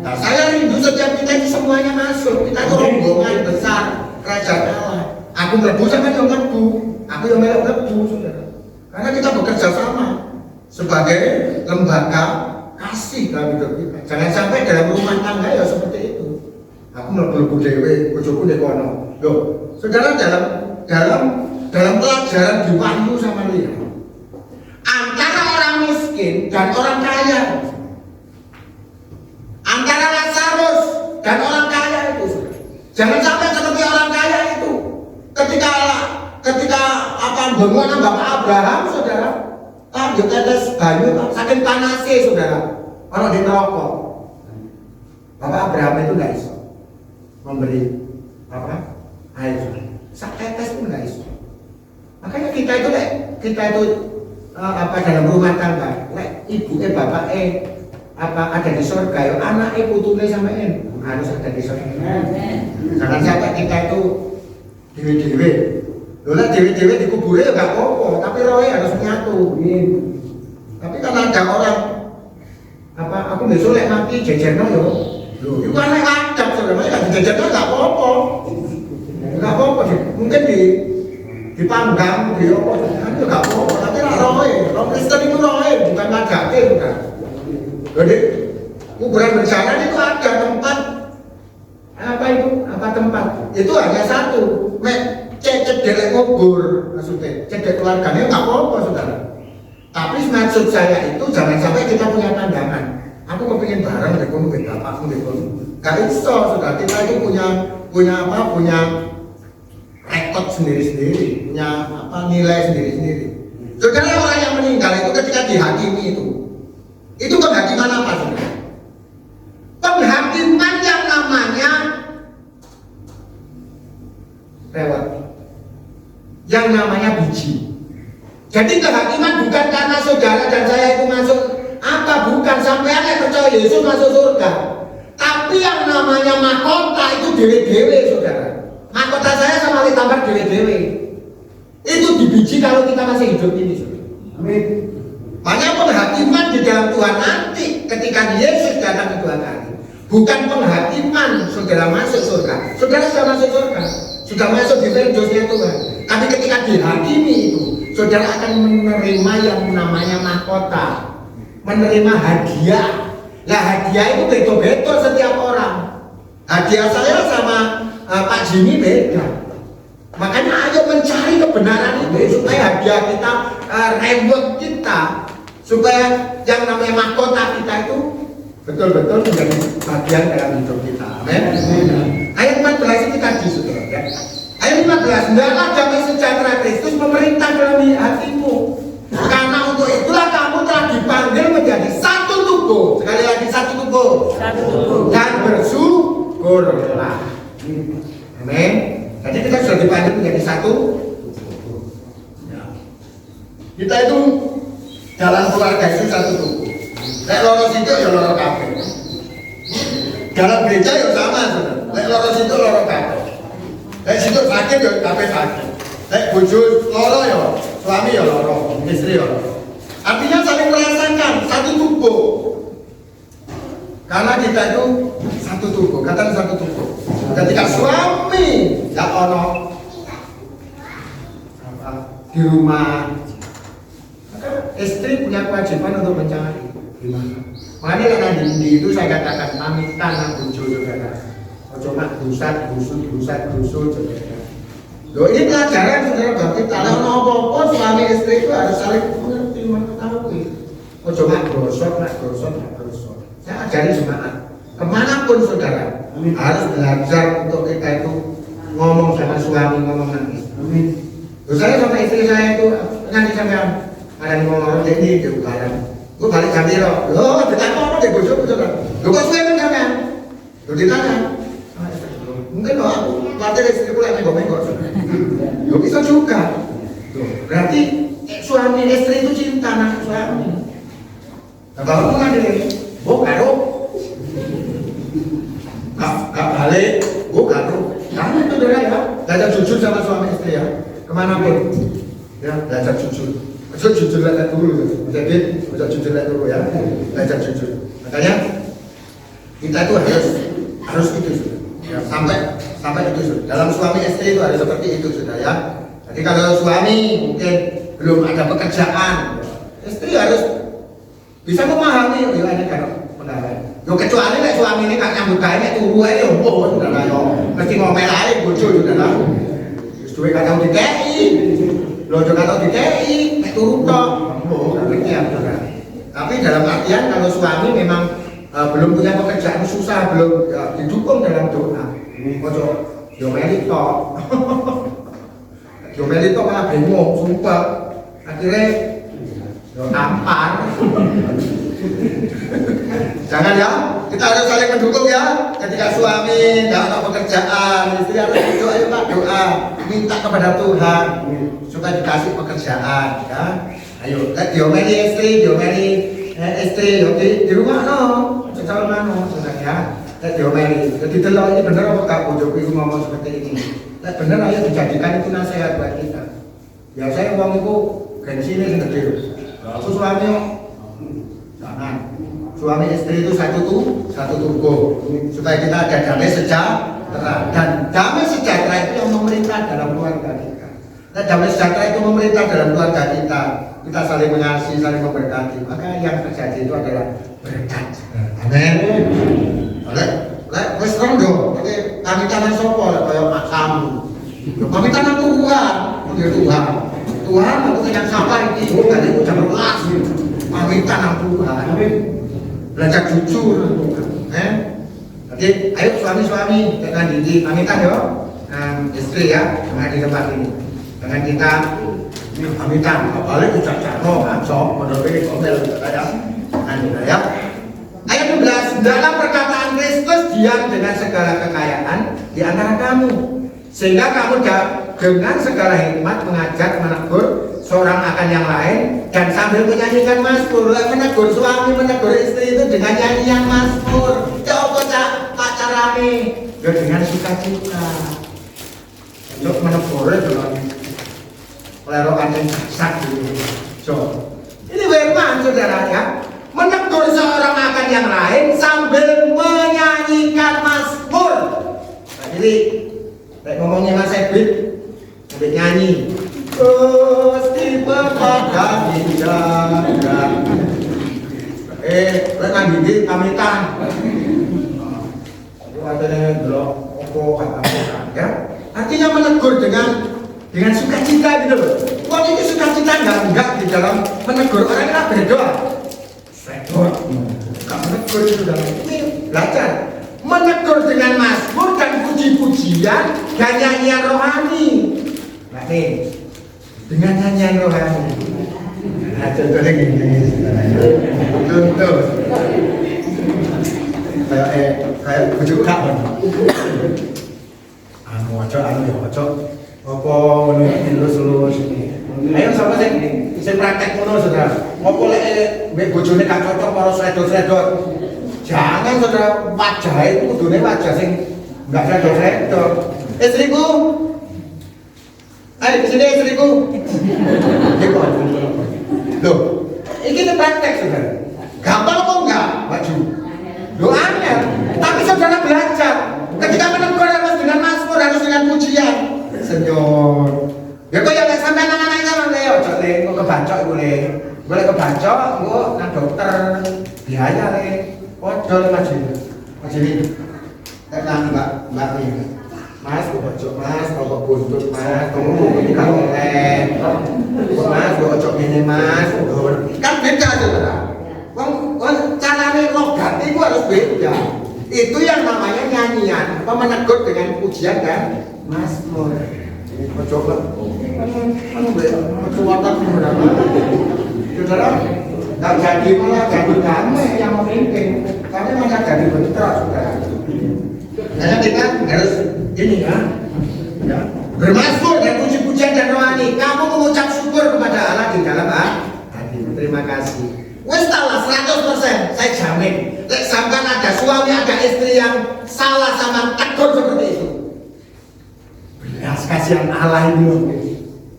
Nah, saya rindu setiap kita itu semuanya masuk. Kita itu rombongan besar kerajaan Allah. Aku melebu sama yang melebu, aku yang melebu, saudara. Karena kita bekerja sama sebagai lembaga kasih dalam hidup kita. Jangan sampai dalam rumah tangga ya seperti itu. Aku melebu dewe, bojoku dekono. Loh, saudara dalam pelajaran di Wahyu sama Lia, antara orang miskin dan orang kaya, antara Lazarus dan orang kaya itu, jangan sampai seperti orang kaya itu ketika akan bangun Bapak Abraham, saudara, lanjut tetes banyu saking panasnya, saudara, kalau di neraka, Bapak Abraham itu nggak bisa memberi apa air, sak tetes pun nggak bisa. Makanya kita itu dalam rumah tangga, ibunya bapaknya ada di surga, ya anaknya putune sampean harus ada di surga. Jangan sampai kita itu dewe-dewe. Lola dewe-dewe dikuburnya ya gak apa-apa, tapi rohnya harus menyatu. Tapi kan ada orang aku besok lek mati jejerno yo. Loh, itu kan lek adab sebenarnya kan jejerno gak apa-apa. Gak apa-apa sih. Mungkin dipanggang di apa kan itu gak apa-apa, tapi roh Kristen itu rohnya bukan ngajake bukan. Jadi kuburan bencana itu ada tempat tempat itu hanya satu, cedek kubur maksudnya, cedek keluarganya nggak apa-apa saudara. Tapi maksud saya itu jangan sampai kita punya pandangan. Aku kepingin bareng dengan bapakku dengan, gak iso saudara. Kita itu punya rekod sendiri-sendiri, punya nilai sendiri-sendiri. Saudara, orang yang meninggal itu ketika dihakimi itu penghakiman apa saudara? Penghakiman yang namanya lewat, yang namanya biji. Jadi kehakiman bukan karena saudara dan saya itu masuk bukan sampai ada percaya Yesus masuk surga. Tapi yang namanya mahkota itu dewe-dewe saudara. Mahkota saya sama ditambah dewe-dewe. Itu dibiji kalau kita masih hidup ini saudara. Amin. Makanya penghakiman di dalam Tuhan nanti ketika Yesus datang kedua kali, bukan penghakiman saudara masuk surga. Saudara sudah masuk surga, sudah masuk di Firdosnya Tuhan. Tapi ketika dihakimi itu, saudara akan menerima yang namanya mahkota, menerima hadiah. Nah hadiah itu betul-betul setiap orang. Hadiah saya sama Pak Jimmy beda. Makanya ayo mencari kebenaran itu supaya hadiah kita, reward kita, supaya yang namanya mahkota kita itu betul-betul menjadi bagian dalam hidup kita. Amin. Ayat 14 ini tadi saudara ya. Ayat 15, hendaklah damai sejahtera Kristus memerintah dalam hatimu. Karena untuk itulah kamu telah dipanggil menjadi satu tubuh. Sekali lagi satu tubuh. Dan bersyukurlah. Amin. Jadi kita sudah dipanggil menjadi satu. Ya. Kita itu dalam keluarga itu satu tubuh. Lek loro situ ya loro kabeh. Dalam gereja ya sama saudara. Lek loro situ loro kabeh. Lek situ sakit ya kabeh sakit. Lek bojo loro ya suami ya loro, istri ya loro. Artinya saling merasakan satu tubuh. Karena kita itu satu tubuh, kata satu tubuh. Ketika suami ya ono di rumah, maka istri punya kewajiban untuk mencari. Makanya nanti itu saya katakan pamitan nang bojo saudara. Ojo mak gusut. Loh ini pelajaran saudara berarti kalau apa-apa suami istri itu harus saling mengerti mengetahui. Ojo mak gosok. Saya ajari jemaat kemanapun saudara harus belajar untuk kita itu ngomong sama suami, ngomong sama istri. Loh saya sama istri saya itu nanti sampai ada yang ngomong ini di ukaran. Gue balik ganti loh, ditanya deh gue coba. Lo kok suwe kan sampean? Lo ditanya. Mungkin loh aku khawatir istriku lagi menggok. Lo bisa juga. Berarti suami istri itu cinta sama suami. Nah kalau kamu nanti, gue karo. Gak balik, gue karo. Kamu itu saudara ya, belajar jujur sama suami istri ya, kemanapun. Ya belajar jujur. Jujur lihat dulu, jadi jujur lihat dulu ya, belajar jujur. Makanya kita itu harus itu ya, sampai itu sudah. Dalam suami istri itu harus seperti itu sudah ya. Jadi kalau suami mungkin belum ada pekerjaan, istri harus bisa memahami. Ya ini kan benar. Yo kecuali nek suami ini gak nyambut gawe nek turu ae yo sudah lah yo. Mesti ngomel ae bojo sudah lah. Wis duwe kadang dikeki. Lo juga tahu dikei, turun tok, tapi dalam artian kalau suami memang belum punya pekerjaan susah, belum didukung dalam doa, ojo diomeli tok, malah bingung, sumpah, akhirnya tampar. Jangan ya, kita harus saling mendukung ya. Ketika suami tidak ada pekerjaan, istri harus berdoa, ayo Pak doa, minta kepada Tuhan supaya dikasih pekerjaan ya. Ayo, diomeli istri, di rumah no, secara mano, ya. Diomeli, jadi telur ini benar apa Kak Bojoku itu ngomong seperti ini. Benar ayo dijadikan itu nasihat buat kita. Biasanya uang itu gengsinya sendiri. Aku suami, jangan. Suami istri itu satu tubuh supaya kita ada damai sejahtera, dan damai sejahtera itu yang memerintah dalam keluarga kita. Nah, damai sejahtera itu memerintah dalam keluarga kita saling mengasihi, saling memberkati, maka yang terjadi itu adalah berkat. Amin. Wes terang dong, kami tangan sopo kayak mak kamu. Kami tangan Tuhan, aku tidak sabar ini, tadi aku jam 12. Kami tangan Tuhan. Belajar jujur, jadi ayo suami-suami dengan diri pamitan ya, istri ya, dengan di tempat ini, dengan kita pamitan, apalagi ucap caro, sok, menurut komel ya. Ayat 11, dalam perkataan Kristus diam dengan segala kekayaan di antara kamu, sehingga kamu dengan segala hikmat mengajar, menegur seorang akan yang lain, dan sambil menyanyikan mazmur. Menegur suami, menegur istri itu dengan nyanyian mazmur. Coba pacarane ya dengan sukacita. Untuk menegur dengan pelerokan yang sakit. So, ini firman saudara ya. Menegur seorang akan yang lain sambil menyanyikan mazmur. Jadi ngomongnya Mas Ebit sambil nyanyi. Gusti pepada dijaga. Dengan gigi pamitan. Katanya blok opo ya. Artinya menegur dengan sukacita gitu loh. Wah ini sukacita enggak di dalam menegur orang yang berdoa. Saya doa. Enggak menegur. menegur saudara. Ini belajar. Menegur dengan mazmur dan puji-pujian dan nyanyian rohani. Nah nih, dengan nyanyian rohani. Nah contohnya gini, contoh. Kayak bujuk kak. Ojo. Apa lulus ini. Ayo sama sing praktek ngono saudara. Apa lek mbek bojone gak cocok karo sredot-sredot. Jangan saudara, wajah itu kudune wajah sing enggak sredot-sredot. Istriku. Ayo sini istriku. Loh, ini praktek saudara. Gampang apa enggak? Maju. Doanya, tapi saudara belajar. Ketika menegur harus dengan mazmur, harus dengan pujian. Senyum. Ya kok ya sampai anak-anak sama Leo, kok kebacok boleh. Boleh kebacok, kok nang dokter biaya le. Podol Mas ini. Tenang Mbak ini. Mas, kok bacok Mas, kok buntut Mas, kok ini kalau oleh. Mas, kok bacok ini Mas. Kan beda saudara. Caranya logat itu harus beda. Itu yang namanya nyanyian, menegur dengan pujian dan mazmur. Coba, perbuatan berapa? Saudara, tak jadi malah jadi damai yang memimpin, tapi malah jadi bentrok, saudara. Nah, kita harus ini ya, bermazmur dan puji-pujian dan rohani. Kamu mengucap syukur kepada Allah di dalam hati. Terima kasih. Wes salah 100%, saya jamin. Lek sampean ada suami, ada istri yang salah sama tegur seperti itu. Belas kasihan Allah ini loh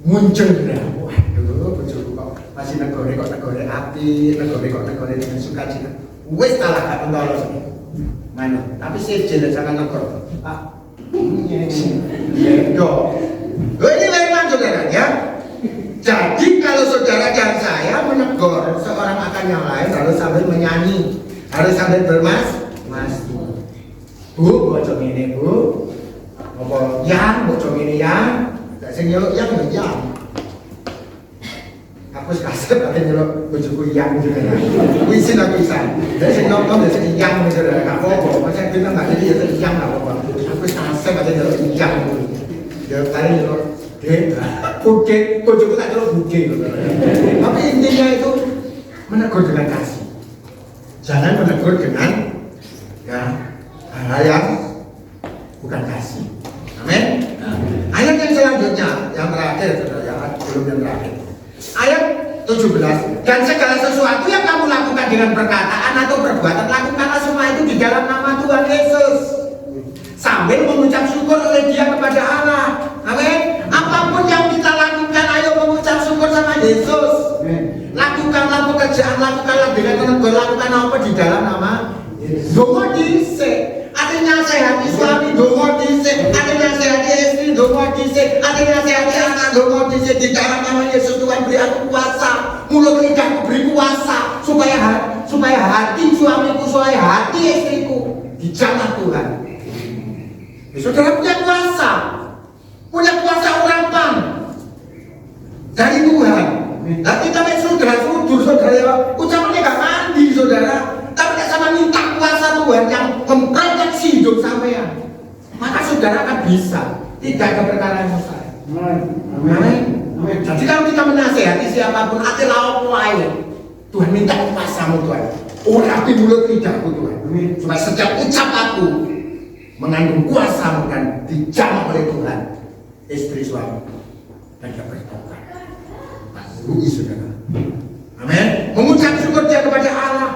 muncul dah. Waduh, bojoku kok masih negore api, negore dengan sukacita. Wes salah gak pentolos iki. Mana? Tapi sejel jangan negor. Pak. Yo. Ini memang saudara ya. Jadi kalau saudara dan saya menegur seorang akan yang lain harus sambil menyanyi, harus sambil bermazmur. Bu, bocor ini bu, apa yang bocor ini yang, tak senyum yang. Aku kasih tapi nyelok bojoku yang juga ya. Wisin aku isan. Dari sing nonton dari sing yang saudara gak apa-apa. Masa kita enggak jadi ya yang enggak apa-apa. Aku kasih tapi nyelok yang. Ya kali nyelok Buke, bojoku tak terus buke. Tapi intinya itu menegur dengan kasih. Jangan menegur dengan hal yang bukan kasih. Amin. Ayat yang selanjutnya, yang terakhir, saudara, belum yang terakhir. Ayat 17. Dan segala sesuatu yang kamu lakukan dengan perkataan atau perbuatan, lakukanlah semua itu di dalam nama Tuhan Yesus, sambil mengucap syukur oleh Dia kepada Allah. Amin. Apapun yang kita lakukan, ayo mengucap syukur sama Yesus. Lakukanlah pekerjaan, lakukanlah dengan menegur, lakukan apa di dalam nama Yesus. Dongo dhisik, artinya sehati suami, dongo dhisik, artinya sehati istri, dongo dhisik, artinya sehati anak, dongo dhisik. Di dalam nama Yesus Tuhan beri aku kuasa, mulut lidahku beri kuasa, supaya hati suamiku, supaya hati istriku dijamah Tuhan. Saudara punya kuasa urapan dari Tuhan. Nah kita saudara ucapannya gak mandi saudara, tapi kita sama minta kuasa Tuhan yang memproteksi hidup sampean, maka saudara akan bisa, tidak ada perkara yang mustahil. Amin. Jadi kalau kita menasehati siapapun, hati lawan lain, Tuhan minta kuasamu Tuhan, urapi mulut lidahku Tuhan, supaya setiap ucap aku mengandung kuasa dan dijamah oleh Tuhan. Istri suami dan dia bertobat. Rugi saudara. Amin. Mengucap syukur dia kepada Allah.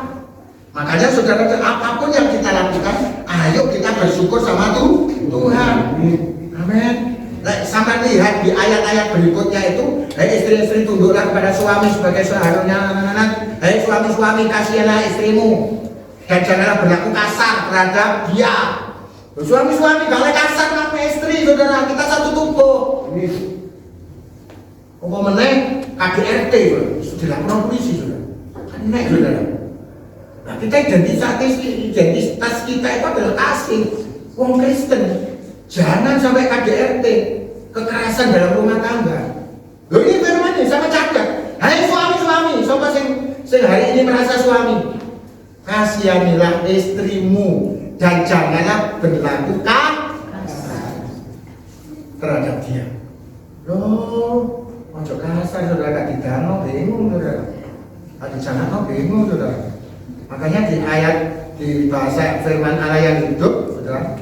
Makanya saudara, apapun yang kita lakukan, ayo kita bersyukur sama Tuhan. Amin. Sampai lihat di ayat-ayat berikutnya itu, istri-istri tunduklah kepada suami sebagai seharusnya. Suami-suami kasihilah istrimu dan janganlah berlaku kasar terhadap dia. Suami-suami gak boleh kasar sama istri, saudara. Kita satu tubuh. Apa meneh KDRT, sudah lapor polisi, saudara. Aneh, saudara. Nah, kita identitas kita itu adalah kasih. Wong Kristen, jangan sampai KDRT, kekerasan dalam rumah tangga. Loh ini firman ini sama cacat. Hai suami-suami, siapa sing hari ini merasa suami? kasihanilah istrimu dan janganlah berlaku kasar terhadap dia. Loh, ojo kasar saudara, gak didano bingung saudara, gak dijangan bingung saudara. Makanya di ayat di bahasa firman Allah yang hidup saudara,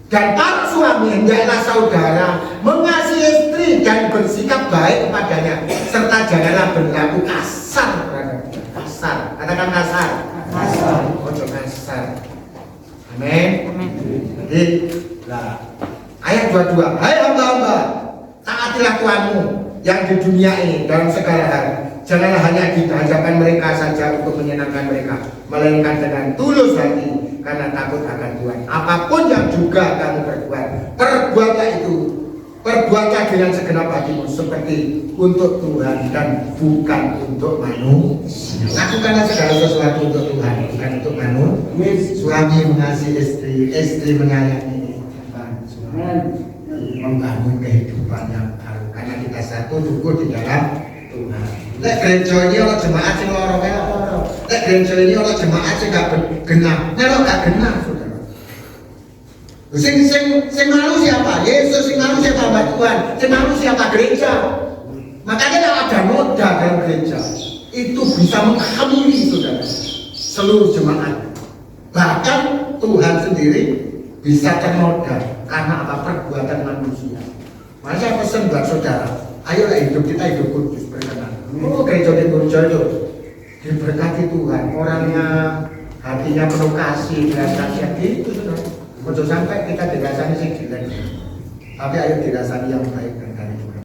dan para suami hendaklah saudara mengasihi istri dan bersikap baik kepadanya, serta janganlah berlaku kasar terhadap dia. Kasar, katakan kasar. Kasar, ojo kasar. Amin. Jadi, lah, ayat 22. Hai hamba-hamba, taatilah Tuhanmu yang di dunia ini dalam segala hal. Janganlah hanya di hadapan mereka saja untuk menyenangkan mereka, melainkan dengan tulus hati karena takut akan Tuhan. Apapun yang juga kamu perbuat, perbuatlah itu, perbuatlah dengan segenap hatimu seperti untuk Tuhan dan bukan untuk manusia. Lakukanlah segala sesuatu untuk Tuhan, bukan untuk manusia. Suami mengasihi istri, istri menyayangi membangun kehidupan yang baru karena kita satu cukup di dalam Tuhan. Lek gereja ini orang jemaat sing loro melok. Lek gereja ini orang jemaat sing gak genah, melok gak genah, saudara. Sing malu siapa? Yesus. Sing malu siapa? Mbak Tuhan. Sing malu siapa? Gereja. Makanya kalau ada noda dalam gereja, itu bisa menghamili saudara seluruh jemaat. Bahkan Tuhan sendiri bisa ternoda karena apa? Perbuatan manusia. Makanya saya pesan buat saudara, ayolah hidup kita hidup kudus berkenan. Oh, gereja di Purjo itu diberkati Tuhan, orangnya hatinya penuh kasih, belas kasihan gitu saudara. Jangan sampai kita dirasani sing jelek, tapi ayo dirasani yang baik dan